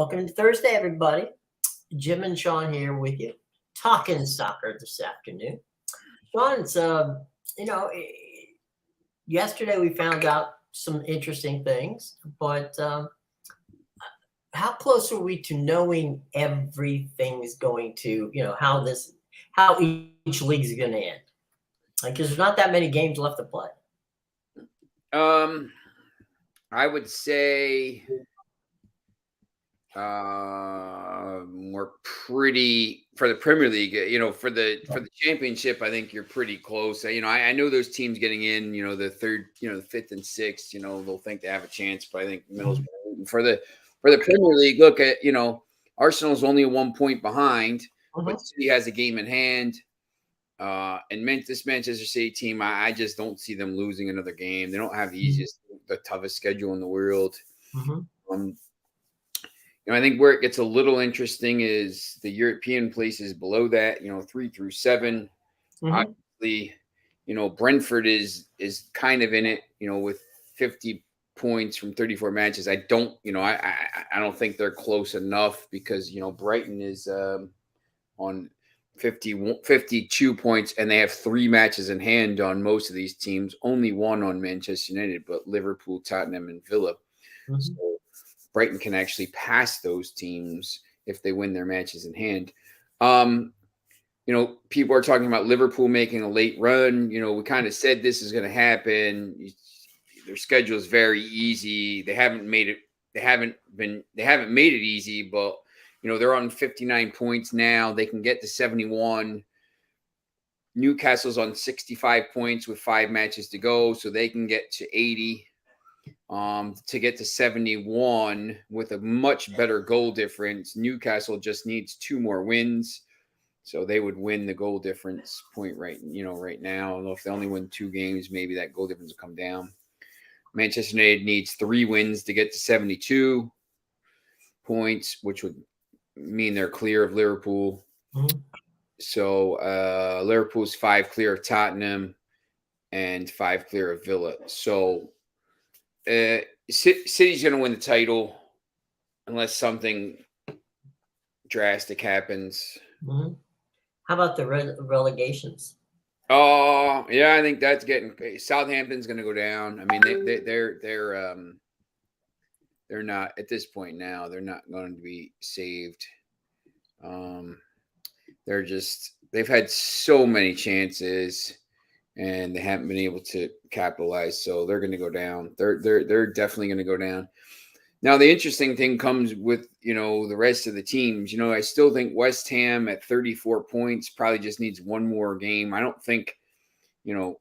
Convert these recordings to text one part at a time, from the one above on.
Welcome to Thursday, everybody. Jim and Sean here with you, talking soccer this afternoon. Sean, yesterday we found out some interesting things, but how close are we to knowing everything's going to, how each league is going to end? Because there's not that many games left to play. I would say we're pretty for the Premier League. For the championship, I think you're pretty close. I know those teams getting in. The third, the fifth and sixth. They'll think they have a chance, but I think Middlesbrough for the Premier League. Look at Arsenal's only 1 point behind, but City has a game in hand. And this Manchester City team, I just don't see them losing another game. They don't have the toughest schedule in the world. I think where it gets a little interesting is the European places below that. 3 through 7. Obviously, Brentford is kind of in it. With 50 points from 34 matches. I don't think they're close enough because Brighton is on 52 points, and they have 3 matches in hand on most of these teams. Only 1 on Manchester United, but Liverpool, Tottenham, and Villa. So Brighton can actually pass those teams if they win their matches in hand. People are talking about Liverpool making a late run. We kind of said this is going to happen. Their schedule is very easy. They haven't made it. They haven't made it easy, but they're on 59 points now. They can get to 71. Newcastle's on 65 points with 5 matches to go, so they can get to 80. To get to 71 with a much better goal difference. Newcastle just needs 2 more wins, so they would win the goal difference point right now. And if they only win 2 games, maybe that goal difference will come down. Manchester United needs 3 wins to get to 72 points, which would mean they're clear of Liverpool. So Liverpool's 5 clear of Tottenham and 5 clear of Villa. So City's going to win the title unless something drastic happens. How about the relegations? Oh, yeah, I think that's getting. Southampton's going to go down. I mean, they're not at this point now. They're not going to be saved. They've had so many chances, and they haven't been able to capitalize. So they're going to go down. They're definitely going to go down. Now, the interesting thing comes with, the rest of the teams. I still think West Ham at 34 points probably just needs 1 more game. I don't think, 3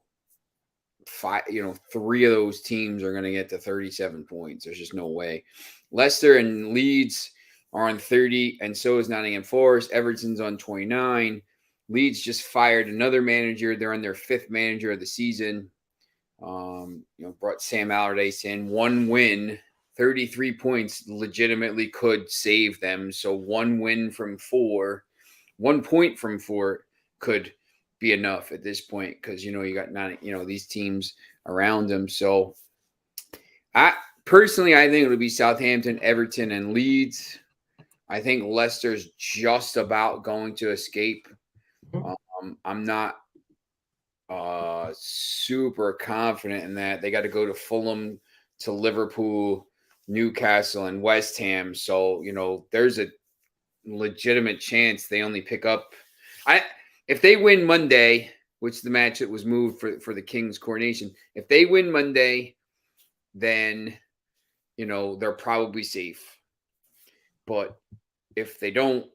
of those teams are going to get to 37 points. There's just no way. Leicester and Leeds are on 30, and so is Nottingham Forest. Everton's on 29. Leeds just fired another manager. They're on their 5th manager of the season. Brought Sam Allardyce in. 1 win, 33 points legitimately could save them. So 1 win from 4, 1 point from 4 could be enough at this point because, you got these teams around them. So I think it'll be Southampton, Everton, and Leeds. I think Leicester's just about going to escape. I'm not super confident in that. They got to go to Fulham, to Liverpool, Newcastle, and West Ham. So, there's a legitimate chance they only pick up. If they win Monday, which the match that was moved for the King's coronation, if they win Monday, then, they're probably safe. But if they don't,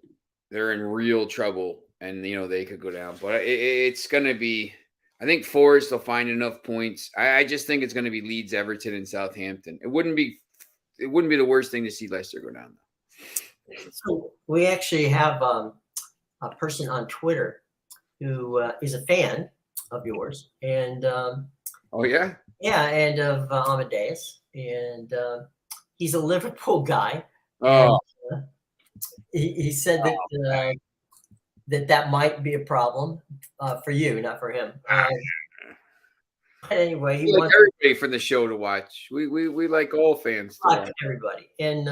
they're in real trouble. And, they could go down. But it's going to be – I think Forest will find enough points. I just think it's going to be Leeds, Everton, and Southampton. It wouldn't be the worst thing to see Leicester go down, though. So we actually have a person on Twitter who is a fan of yours. And oh, yeah? Yeah, and of Amadeus. And he's a Liverpool guy. Oh. And, he said that that might be a problem for you, not for him. Anyway, he wants everybody from the show to watch. We like all fans to watch. Everybody. And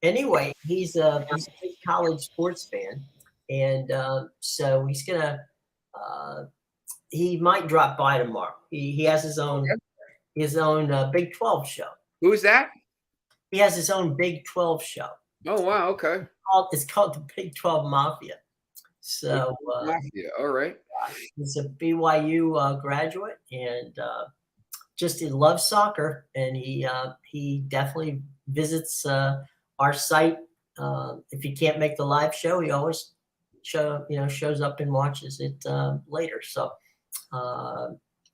anyway, he's a big college sports fan, and so he's gonna. He might drop by tomorrow. He has his own Big 12 show. Who's that? He has his own Big 12 show. Oh wow, okay. It's called the Big 12 Mafia. So Yeah, all right. he's a BYU graduate, and just he loves soccer, and he definitely visits our site. If he can't make the live show, he always shows up and watches it later. So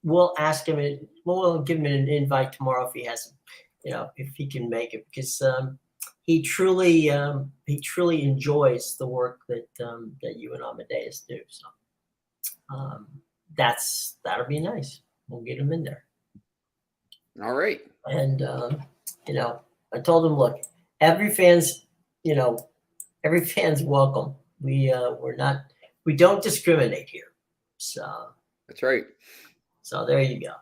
we'll ask him. We'll give him an invite tomorrow if he has, if he can make it, because he truly enjoys the work that you and Amadeus do. So that'll be nice. We'll get him in there. All right. And I told him, look, every fan's welcome. We don't discriminate here. So That's right. So there you go.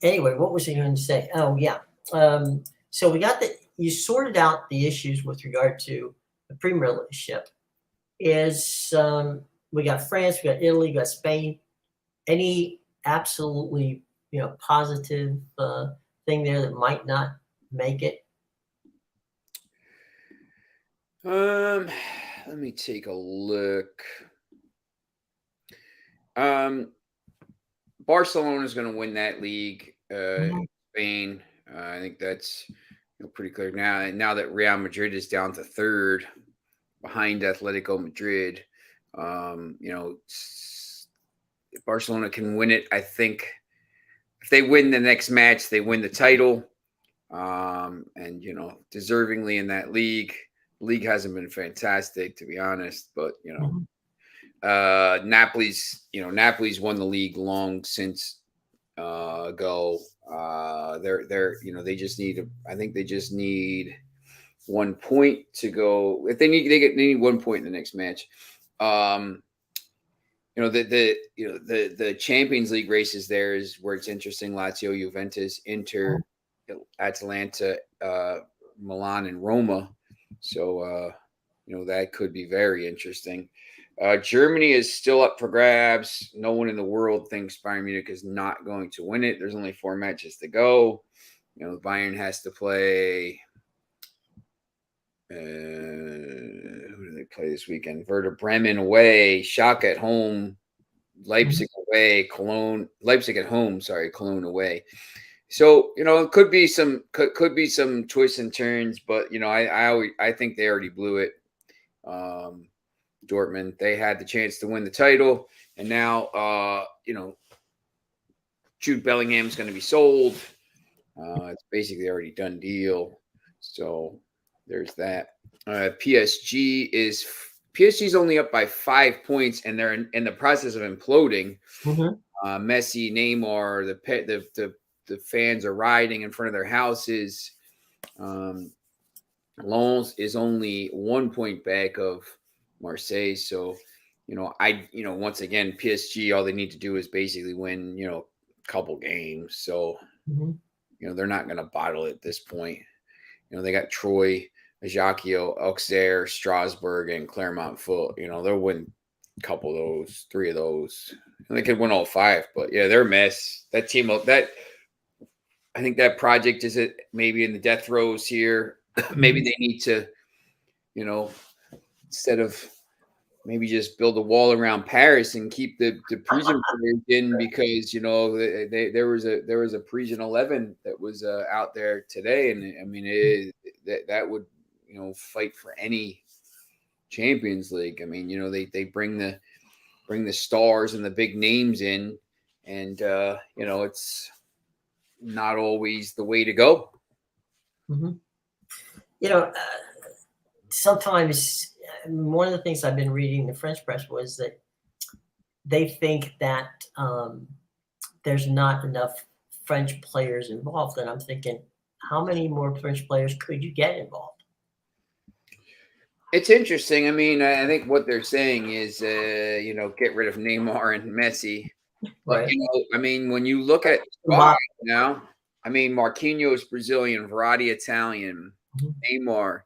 Anyway, what was I going to say? Oh yeah. So you sorted out the issues with regard to the Premier League. Is we got France, we got Italy, we got Spain. Any absolutely positive thing there that might not make it? Let me take a look. Barcelona is going to win that league. Spain, I think that's pretty clear now. Now that Real Madrid is down to third behind Atletico Madrid, if Barcelona can win it, I think if they win the next match, they win the title. And deservingly in that league. The league hasn't been fantastic, to be honest, but Napoli's won the league long since ago. They just need 1 point to go. If they need 1 point in the next match. The Champions League races there is where it's interesting. Lazio, Juventus, Inter, Atalanta, Milan, and Roma. So that could be very interesting. Germany is still up for grabs. No one in the world thinks Bayern Munich is not going to win it. There's only 4 matches to go. Bayern has to play. Who do they play this weekend? Werder Bremen away, Schalke at home, Leipzig away, Cologne. Leipzig at home. Sorry, Cologne away. So it could be some twists and turns, but I think they already blew it. Dortmund, they had the chance to win the title, and now Jude Bellingham is going to be sold. It's basically already done deal. So there's that. PSG's only up by 5 points, and they're in the process of imploding. Messi, Neymar, the fans are rioting in front of their houses. Lens is only 1 point back of Marseille. So, once again, PSG, all they need to do is basically win, a couple games. So, they're not going to bottle it at this point. They got Troy, Ajaccio, Auxerre, Strasbourg, and Clermont Foot. They'll win a couple of those, 3 of those. And they could win all 5, but yeah, they're a mess. That team, I think that project is maybe in the death throes here. Maybe they need to, instead of maybe just build a wall around Paris and keep the Parisian players in, because there was a Parisian 11 that was out there today, and I mean that would fight for any Champions League. I mean they bring the stars and the big names in, and it's not always the way to go. Sometimes one of the things I've been reading in the French press was that they think that there's not enough French players involved. And I'm thinking, how many more French players could you get involved? It's interesting. I mean, I think what they're saying is, get rid of Neymar and Messi. But, Right. I mean, when you look at now, I mean, Marquinhos Brazilian, Verratti Italian, Mhm. Neymar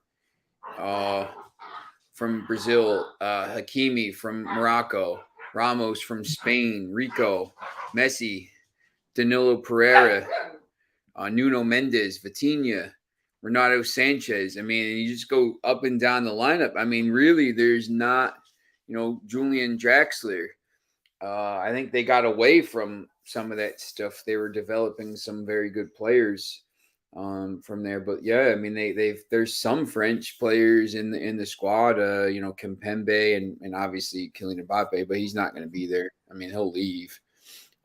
from Brazil, Hakimi from Morocco, Ramos from Spain, Rico, Messi, Danilo Pereira, Nuno Mendes, Vitinha, Renato Sanchez. I mean, you just go up and down the lineup. I mean, really, there's not, Julian Draxler. I think they got away from some of that stuff. They were developing some very good players from there. But yeah, I mean, there's some French players in the squad. Kimpembe and obviously Kylian Mbappe, but he's not going to be there. I mean, he'll leave.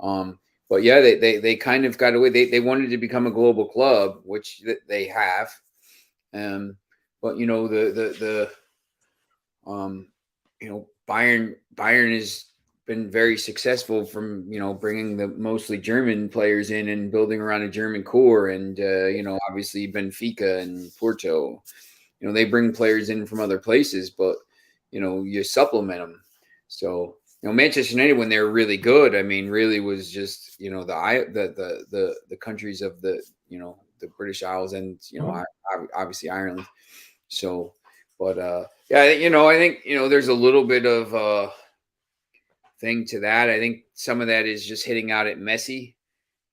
But yeah, they kind of got away. They wanted to become a global club, which they have. But um, Bayern has been very successful from bringing the mostly German players in and building around a German core, and obviously Benfica and Porto. They bring players in from other places, but you supplement them. So Manchester United, when they were really good, I mean, really was just the countries of the the British Isles and Mhm. obviously Ireland. So, but yeah, I think there's a little bit of thing to that. I think some of that is just hitting out at Messi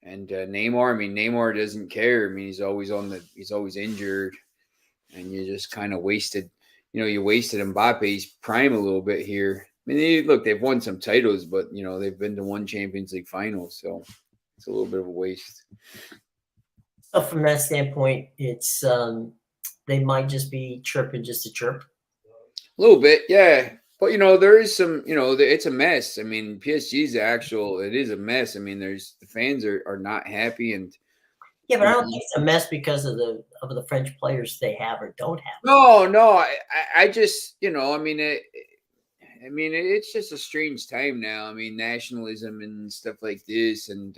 and Neymar. I mean, Neymar doesn't care. I mean, he's always injured, and you just kind of wasted. You wasted Mbappe's prime a little bit here. I mean, they've won some titles, but they've been to one Champions League final, so it's a little bit of a waste. So from that standpoint, it's they might just be chirping just to chirp. A little bit, yeah. But there is some, it's a mess. I mean, PSG's it is a mess. I mean, the fans are not happy, and Yeah, but you I know, don't think it's a mess because of the French players they have or don't have. no, I just, I mean, it's just a strange time now. I mean, nationalism and stuff like this, and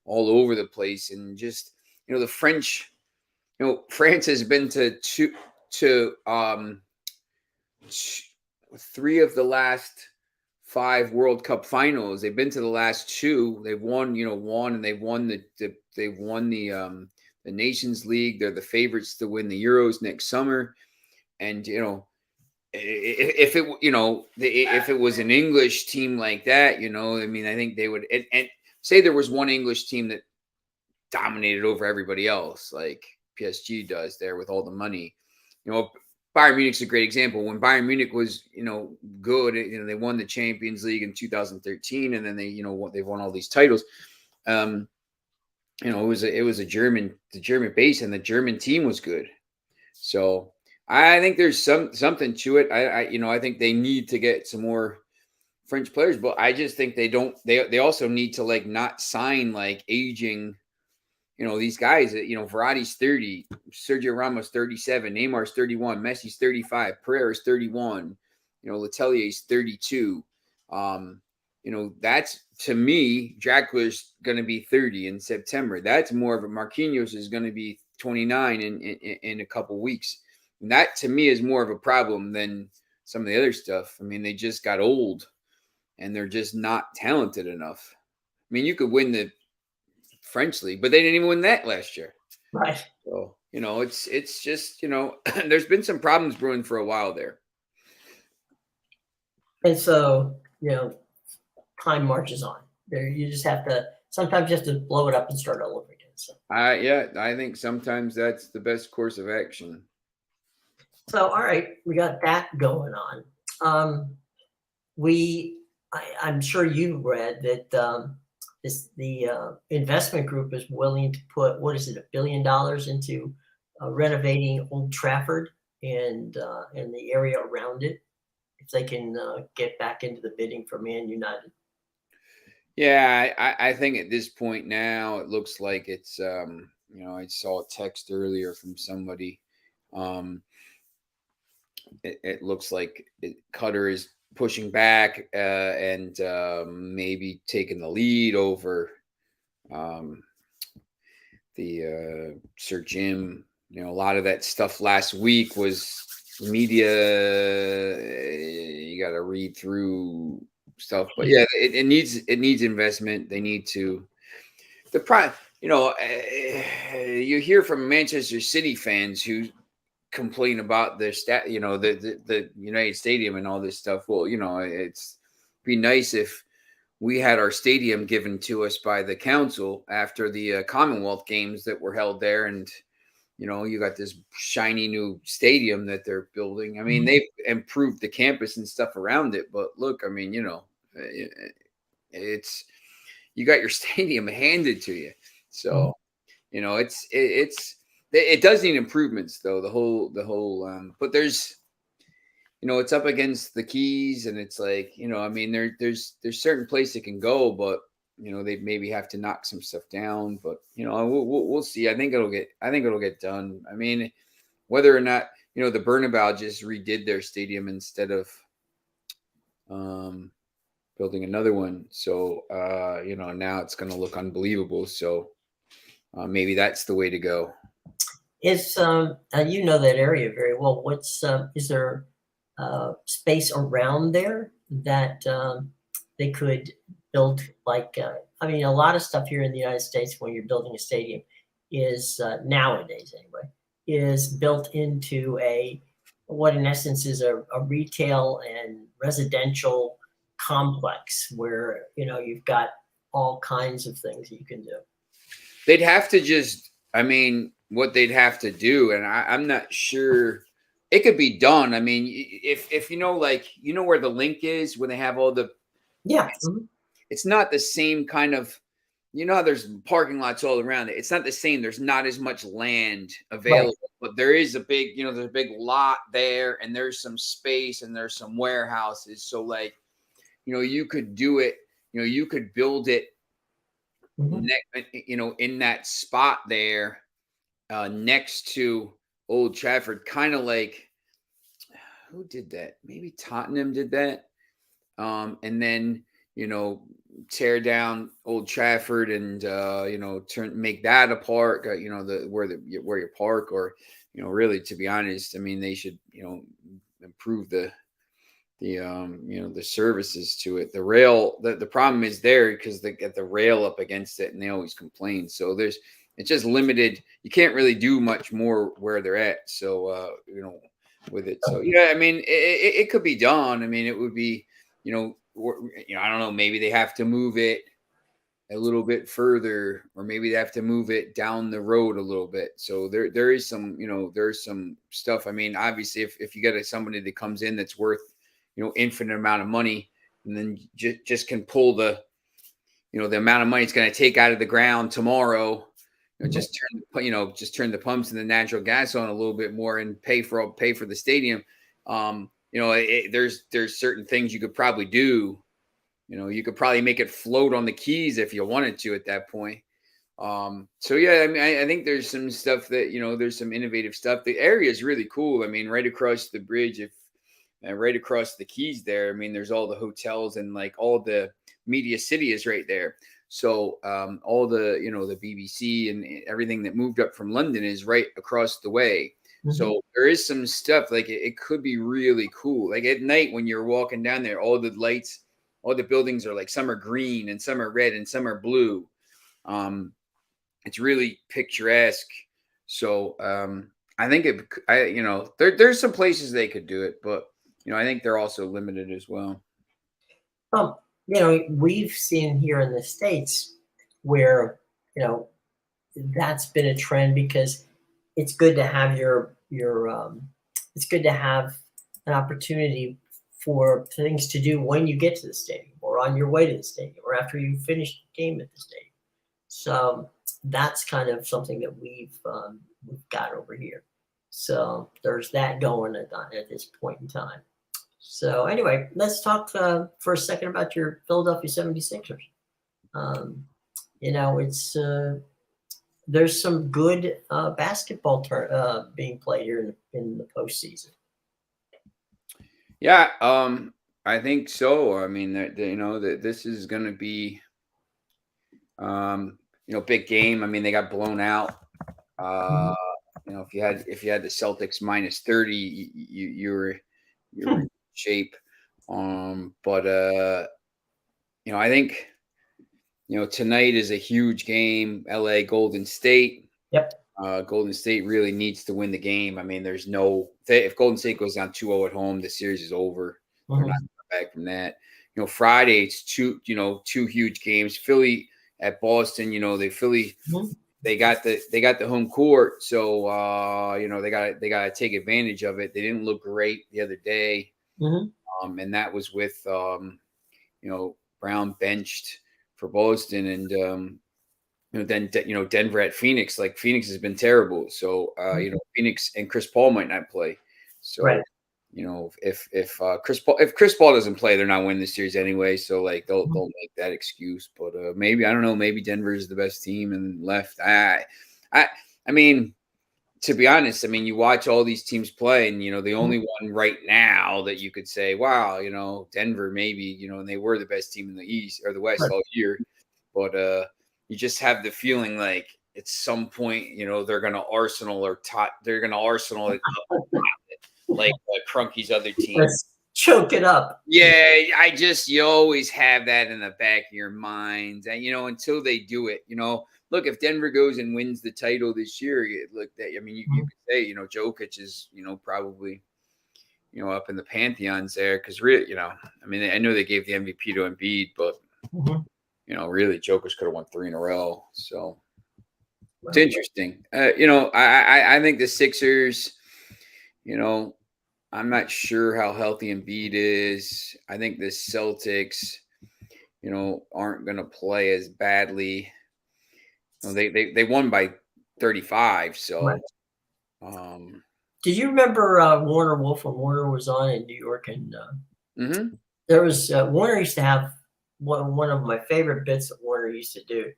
all over the place, and just the French, France has been to three of the last five World Cup finals. They've been to the last two. They've won, one, and they've won the Nations League. They're the favorites to win the Euros next summer. And if it was an English team like that, I mean, I think they would and say there was one English team that dominated over everybody else, like PSG does there with all the money. Bayern Munich's a great example. When Bayern Munich was, good, they won the Champions League in 2013, and then they won all these titles. It was the German base, and the German team was good. So I think there's something to it. I think they need to get some more French players, but I just think they don't. They also need to not sign aging. These guys, Verratti's 30, Sergio Ramos 37, Neymar's 31, Messi's 35, Pereira's 31, Letelier's 32. That's, to me, Draxler's going to be 30 in September. That's more of a Marquinhos is going to be 29 in a couple weeks. And that, to me, is more of a problem than some of the other stuff. I mean, they just got old and they're just not talented enough. I mean, you could win the French league, but they didn't even win that last year. Right. So, it's just, there's been some problems brewing for a while there. And so, time marches on. There, you just have to. Sometimes you have to blow it up and start all over again. So, yeah, I think sometimes that's the best course of action. So all right, we got that going on. I'm sure you read that the investment group is willing to put, what is it, $1 billion into renovating Old Trafford and the area around it, if they can get back into the bidding for Man United. Yeah, I think at this point now it looks like it's I saw a text earlier from somebody. It looks like Qatar is pushing back and maybe taking the lead over the Sir Jim. A lot of that stuff last week was media. You got to read through stuff, but yeah, it needs investment. They need to you hear from Manchester City fans who complain about their the United Stadium and all this stuff. Well, it's be nice if we had our stadium given to us by the council after the Commonwealth Games that were held there, and you got this shiny new stadium that they're building. I mean, they've improved the campus and stuff around it, but look, I mean, it's you got your stadium handed to you, so it does need improvements though. But there's it's up against the Keys, and it's like I mean, there's certain places it can go, but they maybe have to knock some stuff down. But we'll see. I think it'll get done. I mean, whether or not the Bernabeu just redid their stadium instead of building another one, so now it's going to look unbelievable. So maybe that's the way to go. Is you know that area very well. What's is there space around there that they could build? Like I mean, a lot of stuff here in the United States when you're building a stadium is nowadays anyway is built into what in essence is a retail and residential complex where you've got all kinds of things that you can do. They'd have to just, I mean, what they'd have to do, and I'm not sure it could be done. I mean, if like where the link is when they have all the it's not the same kind of how there's parking lots all around it. It's not the same. There's not as much land available, right. But there is a big there's a big lot there, and there's some space, and there's some warehouses. So like you could do it. You could build it. In that spot there, next to Old Trafford, kind of like who did that? Maybe Tottenham did that, and then tear down Old Trafford and make that a park. Where you park, or really, to be honest, I mean they should improve the services to it. The rail, the problem is there because they get the rail up against it and they always complain. So it's just limited. You can't really do much more where they're at. So, with it. So, yeah, I mean, it could be done. I mean, it would be, I don't know, maybe they have to move it a little bit further, or maybe they have to move it down the road a little bit. So there is some, there's some stuff. I mean, obviously if you get somebody that comes in that's worth, infinite amount of money, and then just can pull the amount of money it's going to take out of the ground tomorrow, just turn the pumps and the natural gas on a little bit more and pay for the stadium. There's certain things you could probably do. You could probably make it float on the Keys if you wanted to at that point. So yeah, I mean, I think there's some stuff that, there's some innovative stuff. The area is really cool. I mean, right across the bridge, right across the Keys there, I mean, there's all the hotels and like all the Media City is right there. So all the, the BBC and everything that moved up from London is right across the way. Mm-hmm. So there is some stuff like it could be really cool. Like at night when you're walking down there, all the lights, all the buildings are like, some are green and some are red and some are blue. It's really picturesque. So I think there's some places they could do it, but I think they're also limited as well. We've seen here in the States where, that's been a trend because it's good to have it's good to have an opportunity for things to do when you get to the stadium or on your way to the stadium or after you finish the game at the stadium. So that's kind of something that we've got over here. So there's that going at this point in time. So anyway, let's talk for a second about your Philadelphia 76ers. It's there's some good basketball being played here in the postseason. Yeah, I think so. I mean, that this is going to be, big game. I mean, they got blown out. If you had the Celtics minus 30, you were in shape. I think tonight is a huge game. LA Golden State. Yep. Golden State really needs to win the game. I mean, there's no if Golden State goes down 2-0 at home, the series is over. They're not coming back from that. Friday it's two huge games. Philly at Boston. They got the home court, so they got to take advantage of it. They didn't look great the other day, and that was with Brown benched for Boston, and then Denver at Phoenix. Like Phoenix has been terrible, so Phoenix and Chris Paul might not play. So right. If Chris Paul doesn't play, they're not winning the series anyway. So like they'll make that excuse. But maybe I don't know. Maybe Denver is the best team and left. I mean, to be honest, I mean you watch all these teams play, and the only one right now that you could say, wow, Denver maybe, and they were the best team in the East or the West all year, but you just have the feeling like at some point, they're going to Arsenal it like Crunky's other team. Let's choke it up. Yeah, you always have that in the back of your mind, and until they do it, look, if Denver goes and wins the title this year, you could say, Jokic is, probably, up in the pantheons there because really, I know they gave the MVP to Embiid, but really, Jokic could have won 3 in a row. So it's interesting. I think the Sixers. I'm not sure how healthy Embiid is. I think the Celtics, aren't going to play as badly. They won by 35. So, right. Did you remember Warner Wolf when Warner was on in New York? And there was Warner used to have one of my favorite bits that Warner used to do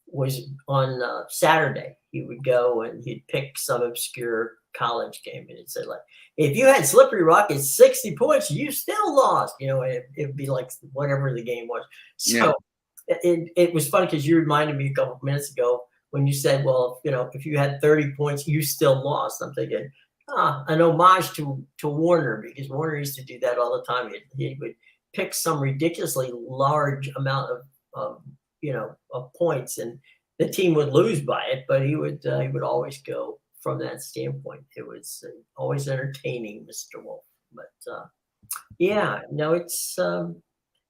was on Saturday. He would go and he'd pick some obscure college game and he'd say like, if you had Slippery Rock at 60 points, you still lost. It'd be like whatever the game was. So it was funny because you reminded me a couple of minutes ago when you said, well, if you had 30 points, you still lost. I'm thinking, an homage to Warner, because Warner used to do that all the time. He would pick some ridiculously large amount of points, and the team would lose by it, but he would always go from that standpoint. It was always entertaining, Mr. Wolf. But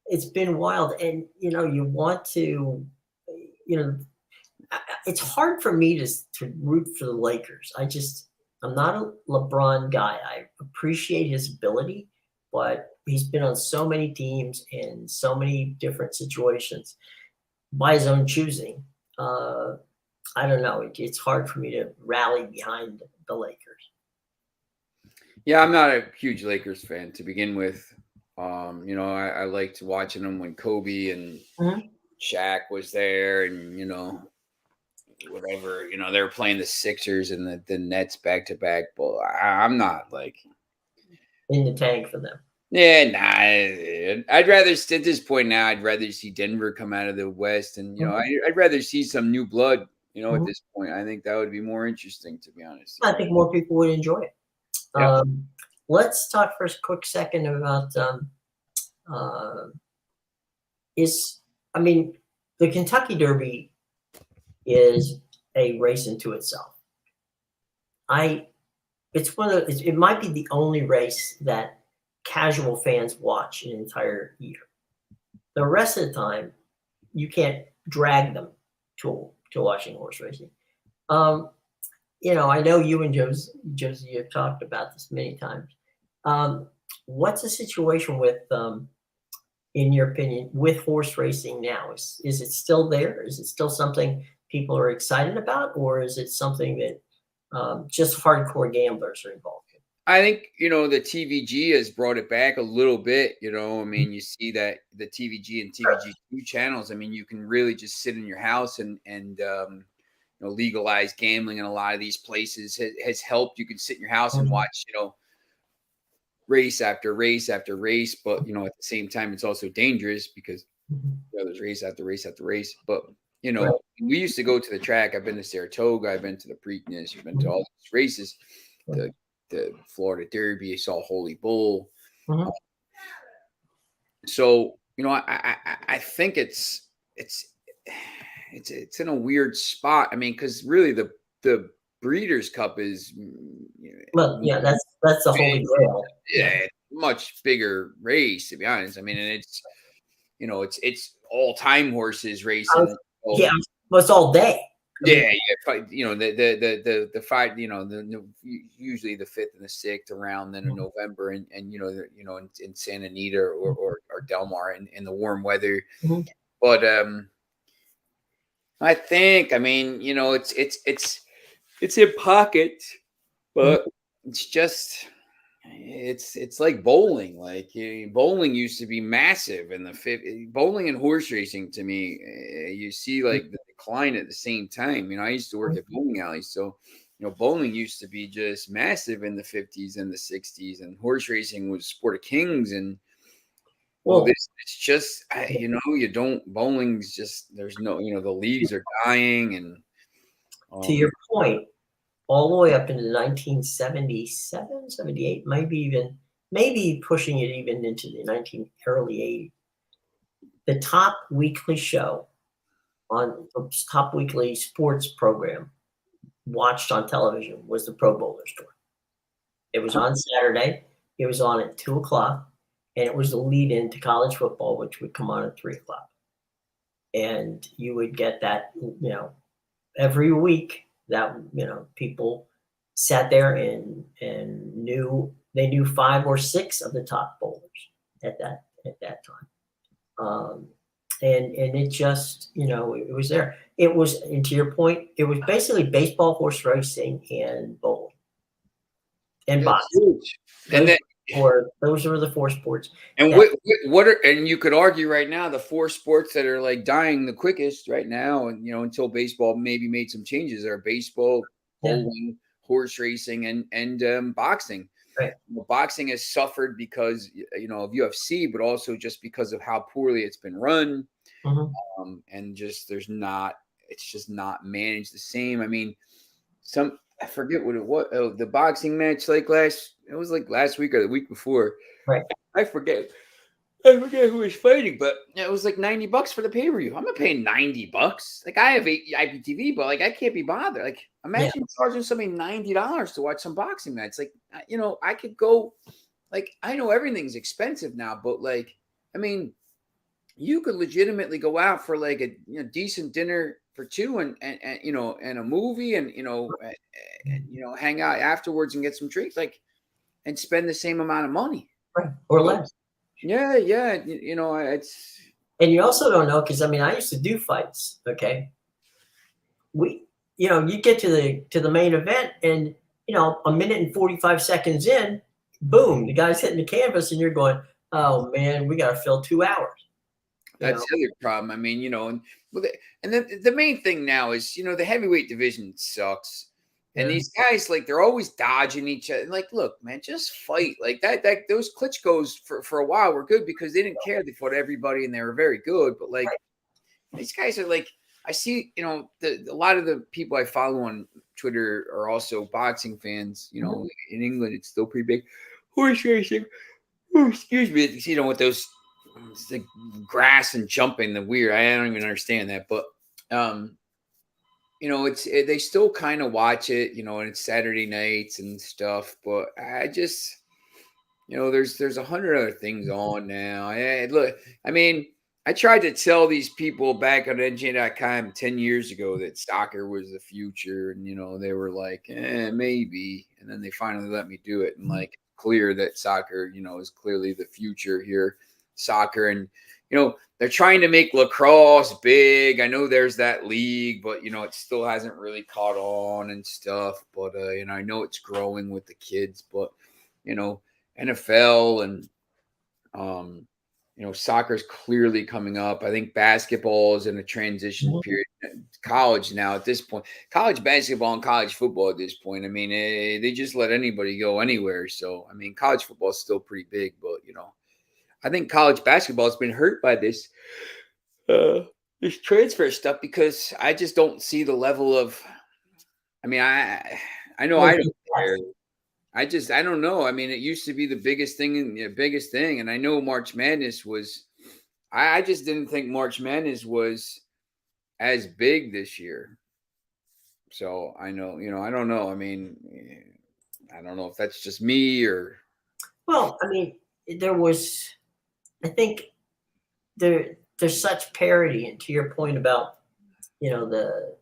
it's been wild, and you want to, it's hard for me to root for the Lakers. I'm not a LeBron guy. I appreciate his ability, but he's been on so many teams in so many different situations by his own choosing. I don't know. It's hard for me to rally behind the Lakers. Yeah, I'm not a huge Lakers fan to begin with. I liked watching them when Kobe and Shaq was there, and whatever. They were playing the Sixers and the Nets back to back. But I'm not like in the tank for them. Yeah, nah. I'd rather at this point now. I'd rather see Denver come out of the West, and I'd rather see some new blood. At this point, I think that would be more interesting, to be honest. I think more people would enjoy it. Yeah. Let's talk for a quick second about the Kentucky Derby is a race into itself. It might be the only race that casual fans watch an entire year. The rest of the time, you can't drag them to watching horse racing. I know you and Josie have talked about this many times. What's the situation with, in your opinion, with horse racing now? Is it still there? Is it still something people are excited about, or is it something that just hardcore gamblers are involved in? I think, the TVG has brought it back a little bit. You see that the TVG and TVG2 channels, you can really just sit in your house and legalize gambling in a lot of these places has helped. You can sit in your house and watch, race after race after race. But, at the same time, it's also dangerous because there's race after race after race. But, we used to go to the track. I've been to Saratoga. I've been to the Preakness. I've been to all these races. The Florida Derby, I saw Holy Bull. So, I think it's it's in a weird spot. I mean, because really the Breeders' Cup is Well, yeah, that's the holy grail. Yeah. much bigger race, to be honest. I mean, and it's all time horses I was- racing. So, yeah, well, it's all day. I mean, the fight, usually the 5th and the 6th around then in November, and in Santa Anita or Del Mar in the warm weather. mhm. But I think, I mean, it's in pockets, but it's just it's like bowling. Like bowling used to be massive in the bowling and horse racing. To me, you see like the decline at the same time. I used to work at bowling alleys, so bowling used to be just massive in the 50s and the 60s, and horse racing was sport of kings. And well, Well, it's just you don't bowling's just there's no the leagues are dying, and to your point, all the way up into 1977, 78, maybe pushing it even into the early 80s. The top weekly show on the top weekly sports program watched on television was the Pro Bowlers Tour. It was on Saturday. It was on at 2 o'clock, and it was the lead in to college football, which would come on at 3 o'clock. And you would get that, every week that, people sat there and they knew 5 or 6 of the top bowlers at that time. And it just, it was there. It was, and to your point, it was basically baseball, horse racing, and bowling and that's boxing. huge. And then Those were the 4 sports. and that- what are, and you could argue right now the 4 sports that are like dying the quickest right now, and until baseball maybe made some changes, are baseball, Yeah. bowling, horse racing, and boxing. Right. Boxing has suffered because of UFC, but also just because of how poorly it's been run, Mhm. and just it's just not managed the same. I mean, I forget what it was. Oh, the boxing match it was like last week or the week before. Right. I forget who was fighting, but it was like $90 for the pay-per-view. I'm not paying $90. Like I have IPTV, but like I can't be bothered. Like imagine charging somebody $90 to watch some boxing match. Like I could go. Like I know everything's expensive now, but like I mean, you could legitimately go out for like a decent dinner for 2 and a movie and hang out afterwards and get some drinks and spend the same amount of money. Right. Or less. Yeah, it's And you also don't know, because I used to do fights. Okay, you get to the main event, and a minute and 45 seconds in, boom, the guy's hitting the canvas, and you're going, oh man, we got to fill 2 hours. that's the other problem. I mean, and then the main thing now is the heavyweight division sucks. And these guys, like, they're always dodging each other. Like, look, man, just fight. Like that those Klitschko's for a while were good because they didn't care. They fought everybody and they were very good. But like these guys are like, I see, a lot of the people I follow on Twitter are also boxing fans. In England, it's still pretty big. Horse racing. Oh, excuse me. With those the grass and jumping, the weird. I don't even understand that. But they still kind of watch it, and it's Saturday nights and stuff. But I just, there's 100 other things on now. Look, I mean, I tried to tell these people back on NJ.com 10 years ago that soccer was the future, and they were like, maybe, and then they finally let me do it, and like clear that soccer, is clearly the future here, soccer, and they're trying to make lacrosse big. I know there's that league, but it still hasn't really caught on and stuff. But I know it's growing with the kids. But NFL and soccer's clearly coming up. I think basketball is in a transition period. College now at this point, college basketball and college football at this point. I mean, they just let anybody go anywhere. So I mean, college football is still pretty big, but I think college basketball has been hurt by this transfer stuff because I just don't see the level of. I mean, I know I don't care. I don't know. I mean, it used to be the biggest thing and I know March Madness was. I just didn't think March Madness was as big this year. So I know, I don't know. I mean, I don't know if that's just me or Well, I mean, there was, I think there's such parity, and to your point about, the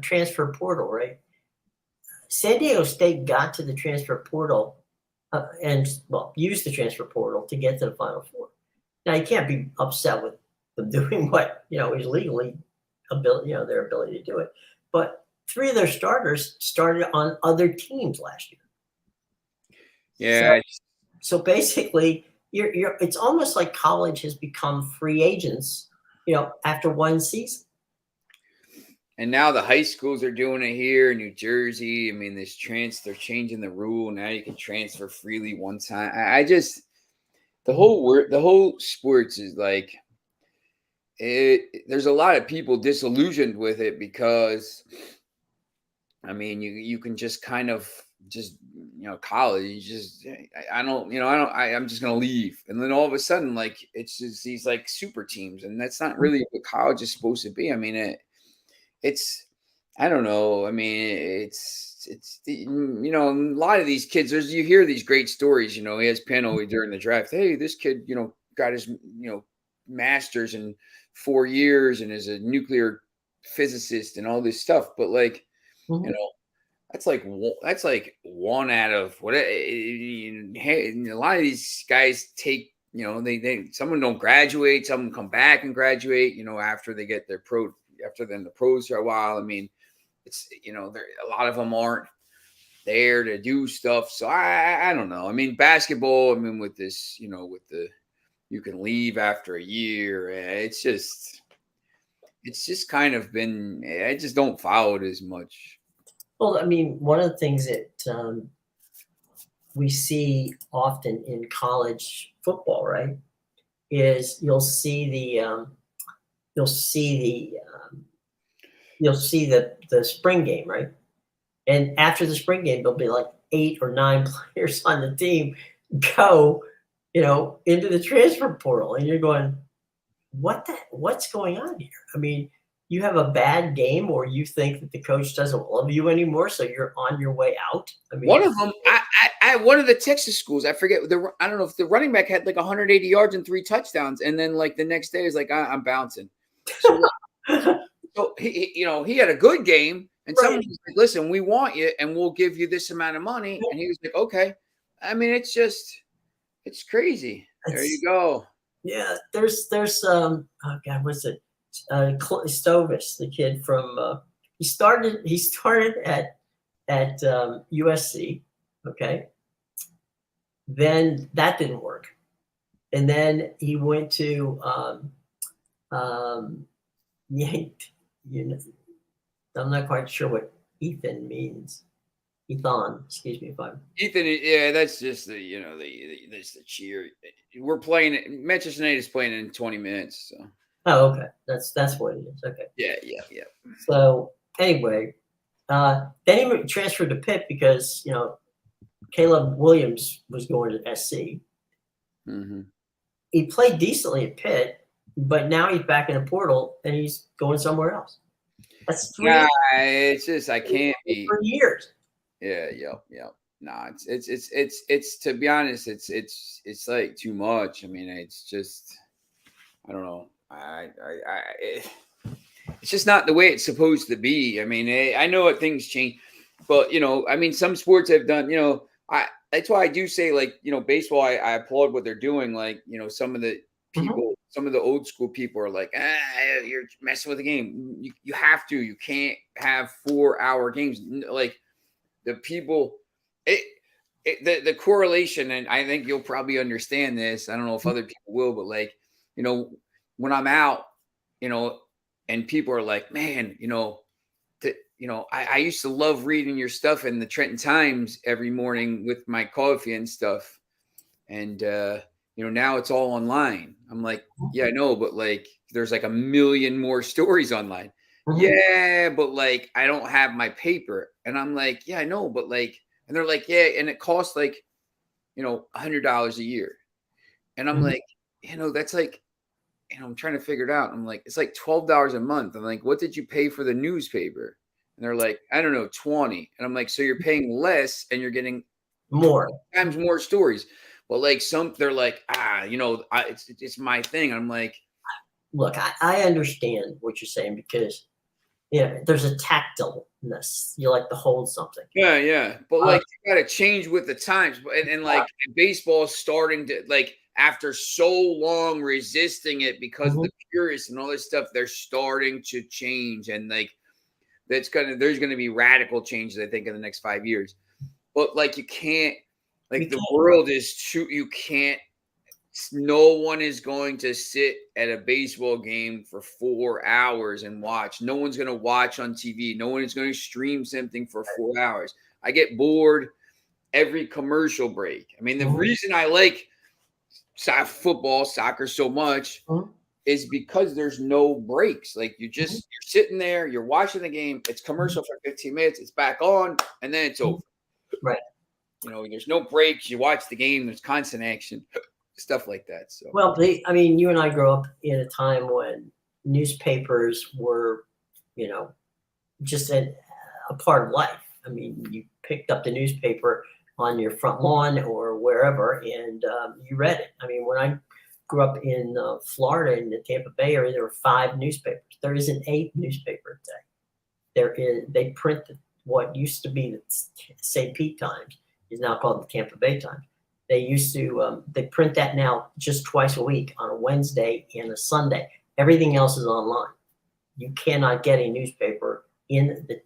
transfer portal, right? San Diego State got to the transfer portal, and well, used the transfer portal to get to the Final Four. Now you can't be upset with them doing what is legally their ability to do it. But three of their starters started on other teams last year. yeah. So basically, it's almost like college has become free agents, after one season. And now the high schools are doing it here in New Jersey. I mean, they're changing the rule. Now you can transfer freely one time. I just the whole sports is like there's a lot of people disillusioned with it because I mean you can just kind of just college you just I don't I'm just gonna leave, and then all of a sudden like it's just these like super teams, and that's not really what college is supposed to be. I mean it's I don't know. I mean, it's a lot of these kids. You hear these great stories. He has panel during the draft. Hey, this kid, got his master's in 4 years and is a nuclear physicist and all this stuff. But like, Mhm. that's like one out of what. Hey, a lot of these guys take. Some of them don't graduate. Some of them come back and graduate. After they get their after they're in the pros for a while. I mean, it's a lot of them aren't there to do stuff. So I don't know. I mean, basketball. I mean, with this, with the you can leave after a year. It's just kind of been. I just don't follow it as much. Well, I mean, one of the things that we see often in college football, right, is you'll see the spring game, right? And after the spring game, there'll be like 8 or 9 players on the team go, into the transfer portal, and you're going, what's going on here? I mean, you have a bad game, or you think that the coach doesn't love you anymore, so you're on your way out. I mean, One of them, one of the Texas schools, I forget. I don't know if the running back had like 180 yards and 3 touchdowns, and then like the next day is like I'm bouncing. So, so he had a good game, and right. someone was like, "Listen, we want you, and we'll give you this amount of money." And he was like, "Okay." I mean, it's crazy. There you It's, go. yeah, there's oh god, what's it? Stovis, the kid from he started at USC, okay? Then that didn't work. And then he went to um Yanked, you know, I'm not quite sure what Ethan means. Ethan, excuse me if I'm Ethan, yeah, that's just that's the cheer. We're playing it. Manchester United is playing in 20 minutes. So oh, okay. That's what it is. Okay. yeah. So anyway, then he transferred to Pitt because Caleb Williams was going to SC. Mm-hmm. He played decently at Pitt, but now he's back in the portal and he's going somewhere else. That's Yeah, it's just I can't be. for years. Yeah. Nah, it's to be honest, it's like too much. I mean, it's just I don't know. It's just not the way it's supposed to be. I mean, I know that things change, but I mean, some sports have done. That's why I do say like baseball. I applaud what they're doing. Like some of the people, some of the old school people are like, you're messing with the game. You have to. You can't have 4-hour games. Like the people, the correlation, and I think you'll probably understand this. I don't know if other people will, but like when I'm out, and people are like, man, I used to love reading your stuff in the Trenton Times every morning with my coffee and stuff. And, now it's all online. I'm like, yeah, I know, but like, there's like a million more stories online. Mhm. Yeah, but like, I don't have my paper. And I'm like, yeah, I know, but like, and they're like, yeah, and it costs like, $100 a year. And I'm Mhm. like, that's like and I'm trying to figure it out. I'm like, it's like $12 a month. I'm like, what did you pay for the newspaper? And they're like, I don't know, 20. And I'm like, so you're paying less and you're getting More. times more stories. But like they're like, it's my thing. I'm like, Look, I understand what you're saying because there's a tactileness. You like to hold something. yeah. But like you gotta change with the times. And like baseball is starting to like after so long resisting it because of the purists and all this stuff, they're starting to change. And like there's gonna be radical changes, I think, in the next 5 years. But like you can't, like the world is too, you can't, no one is going to sit at a baseball game for 4 hours and watch. No one's going to watch on TV. No one is going to stream something for 4 hours. I get bored every commercial break. I mean, the reason I like football, soccer so much is because there's no breaks. Like you're sitting there, you're watching the game. It's commercial for 15 minutes. It's back on and then it's over. Right. There's no breaks. You watch the game. There's constant action. Stuff like that. So well, you and I grew up in a time when newspapers were, just a part of life. I mean, you picked up the newspaper on your front lawn or wherever, and you read it. I mean, when I grew up in Florida in the Tampa Bay area, there were 5 newspapers. There is an 8th newspaper today. They print what used to be the St. Pete Times is now called the Tampa Bay Times. They used to, they print that now just twice a week on a Wednesday and a Sunday. Everything else is online. You cannot get a newspaper in the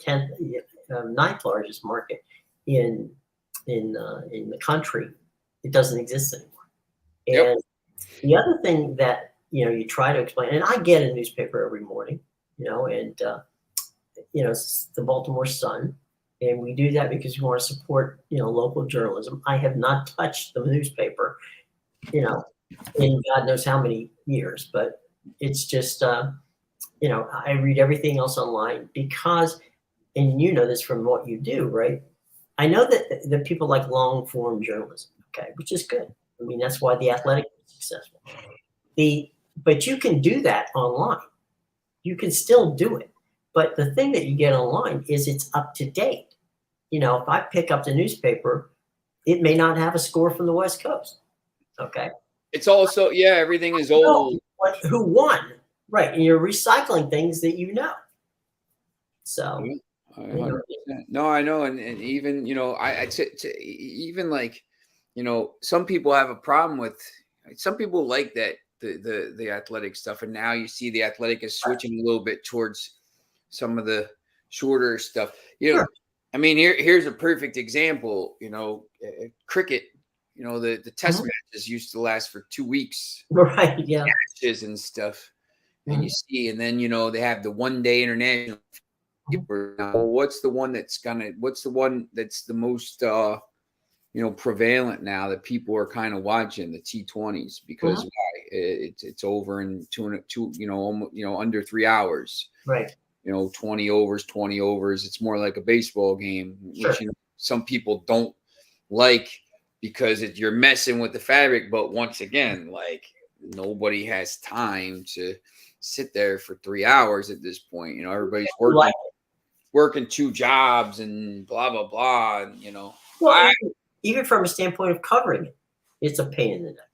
9th largest market in the country. It doesn't exist anymore. And the other thing that, you try to explain, and I get a newspaper every morning, and, it's the Baltimore Sun. And we do that because we want to support, local journalism. I have not touched the newspaper, in God knows how many years, but it's just, I read everything else online because, and you know this from what you do, right? I know that people like long form journalism, okay, which is good. I mean, that's why The Athletic is successful. But you can do that online. You can still do it. But the thing that you get online is it's up to date. If I pick up the newspaper, it may not have a score from the West Coast. Okay. It's also, everything is old. Who won? Right. And you're recycling things that So. No, I know. And even, even like, some people have a problem with, some people like that, the athletic stuff. And now you see the Athletic is switching a little bit towards some of the shorter stuff. Sure. I mean, here's a perfect example. Cricket. The test matches used to last for 2 weeks. Right. Yeah. Matches and stuff. And you see, and then they have the 1-day international. What's the one that's the most prevalent now that people are kind of watching? The T20s, because why? It's over in under 3 hours. Right. 20 overs. It's more like a baseball game, which some people don't like because you're messing with the fabric. But once again, like nobody has time to sit there for 3 hours at this point. Everybody's working 2 jobs and blah, blah, blah. And, well, even from a standpoint of covering it, it's a pain in the neck.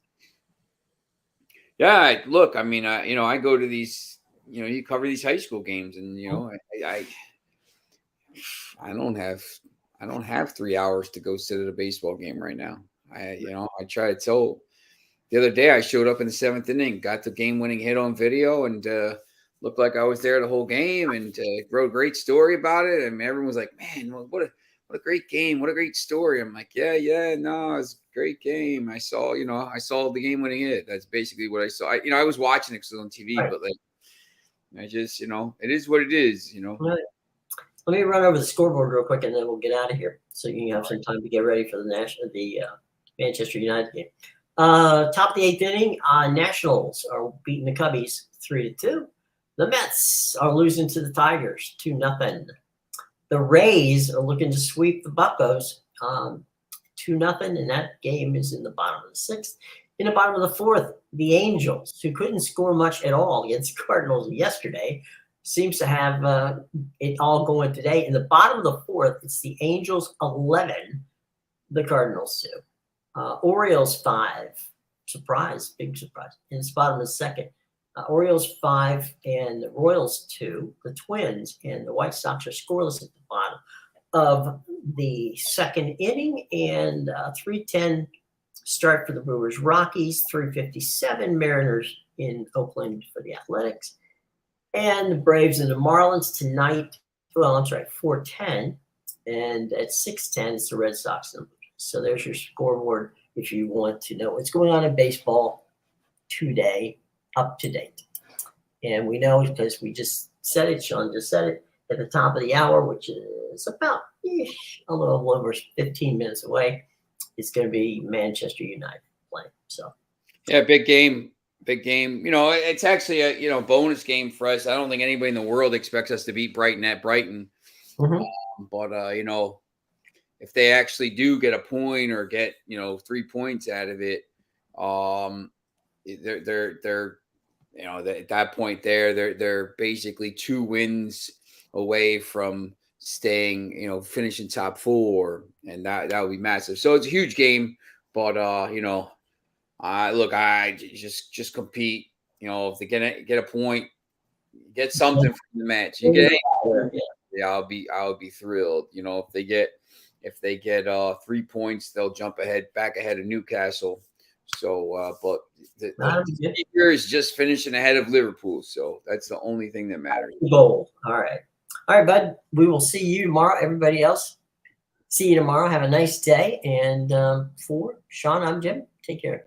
Yeah. Look, I mean, I go to these, you cover these high school games and, I don't have 3 hours to go sit at a baseball game right now. I try to tell. The other day I showed up in the 7th inning, got the game-winning hit on video, and looked like I was there the whole game, and wrote a great story about it. And everyone was like, "Man, what a great game! What a great story!" I'm like, "Yeah, no, it's a great game. I saw the game-winning hit. That's basically what I saw. I was watching it because it was on TV, right. But like, I just, it is what it is. Right. Let me run over the scoreboard real quick, and then we'll get out of here, so you can have some time to get ready for the Manchester United game. Top of the 8th inning, Nationals are beating the Cubbies 3-2. The Mets are losing to the Tigers 2-0. The Rays are looking to sweep the Buccos 2-0, and that game is in the bottom of the 6th. In the bottom of the fourth, the Angels, who couldn't score much at all against the Cardinals yesterday, seems to have it all going today. In the bottom of the fourth, it's the Angels 11, the Cardinals 2. Orioles 5. Surprise, big surprise. In the bottom of the second, Orioles 5 and the Royals 2. The Twins and the White Sox are scoreless at the bottom of the second inning, and 3:10 start for the Brewers. Rockies 3:57. Mariners in Oakland for the Athletics, and the Braves and the Marlins tonight. Well, I'm sorry, 4:10, and at 6:10 it's the Red Sox and the Blue Jays. So there's your scoreboard if you want to know what's going on in baseball today, up to date. And we know because we just said it, Sean just said it at the top of the hour, which is about a little over 15 minutes away. It's going to be Manchester United playing. So, yeah, big game. Big game. It's actually a bonus game for us. I don't think anybody in the world expects us to beat Brighton at Brighton. But if they actually do get a point or get 3 points out of it, they're at that point they're basically 2 wins away from staying, finishing top 4, and that would be massive. So it's a huge game, but I just compete. If they get a point, get something from the match. You get anything, yeah, I'll be thrilled. If they get 3 points, they'll jump back ahead of Newcastle. So, but the year is just finishing ahead of Liverpool. So that's the only thing that matters. Goal. All right, bud. We will see you tomorrow. Everybody else, see you tomorrow. Have a nice day. And for Sean, I'm Jim. Take care.